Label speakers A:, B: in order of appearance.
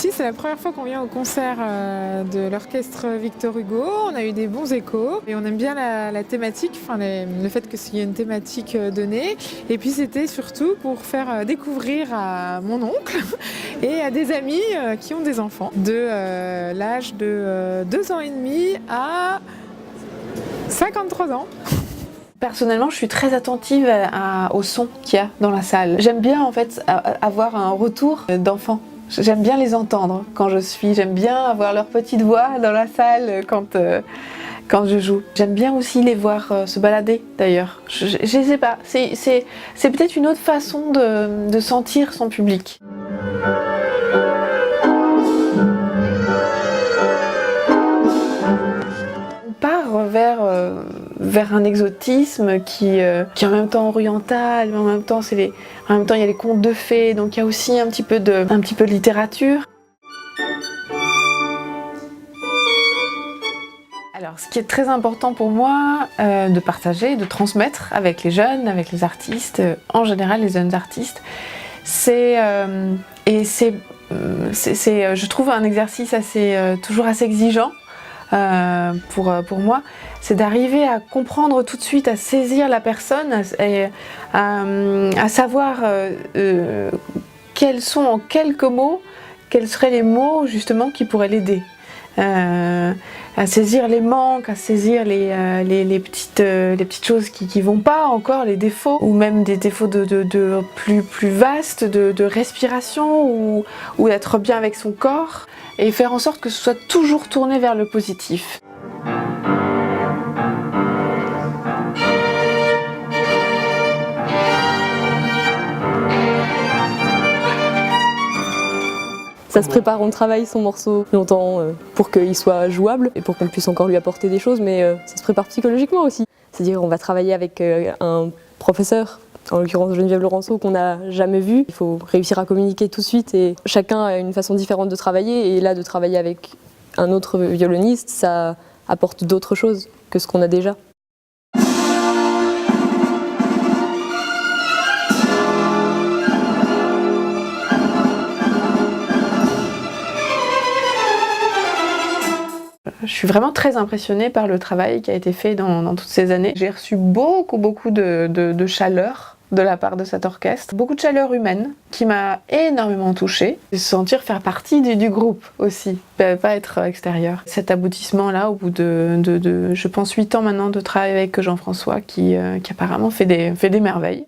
A: Ici, c'est la première fois qu'on vient au concert de l'orchestre Victor Hugo. On a eu des bons échos et on aime bien la thématique, le fait qu'il y ait une thématique donnée. Et puis c'était surtout pour faire découvrir à mon oncle et à des amis qui ont des enfants de l'âge de 2 ans et demi à 53 ans.
B: Personnellement, je suis très attentive au son qu'il y a dans la salle. J'aime bien en fait avoir un retour d'enfants. J'aime bien les entendre quand je suis. J'aime bien avoir leur petite voix dans la salle quand je joue. J'aime bien aussi les voir se balader d'ailleurs. Je sais pas. C'est peut-être une autre façon de sentir son public. On part vers un exotisme qui est en même temps oriental, mais en même temps il y a les contes de fées, donc il y a aussi un petit peu de littérature. Alors, ce qui est très important pour moi de partager, de transmettre avec les jeunes, avec les artistes, en général les jeunes artistes, je trouve un exercice toujours assez exigeant. Pour moi, c'est d'arriver à comprendre tout de suite, à saisir la personne et à savoir quels sont en quelques mots, quels seraient les mots justement qui pourraient l'aider. À saisir les manques, à saisir les petites choses qui vont pas encore, les défauts, ou même des défauts de plus vastes, de respiration, ou d'être bien avec son corps, et faire en sorte que ce soit toujours tourné vers le positif.
C: Ça se prépare, on travaille son morceau longtemps pour qu'il soit jouable et pour qu'on puisse encore lui apporter des choses, mais ça se prépare psychologiquement aussi. C'est-à-dire on va travailler avec un professeur, en l'occurrence Geneviève Laurenceau, qu'on n'a jamais vu. Il faut réussir à communiquer tout de suite et chacun a une façon différente de travailler, et là de travailler avec un autre violoniste, ça apporte d'autres choses que ce qu'on a déjà.
B: Je suis vraiment très impressionnée par le travail qui a été fait dans toutes ces années. J'ai reçu beaucoup de chaleur de la part de cet orchestre, beaucoup de chaleur humaine qui m'a énormément touchée. Se sentir faire partie du groupe aussi, pas être extérieur. Cet aboutissement-là, au bout de je pense 8 ans maintenant de travail avec Jean-François, qui apparemment fait des merveilles.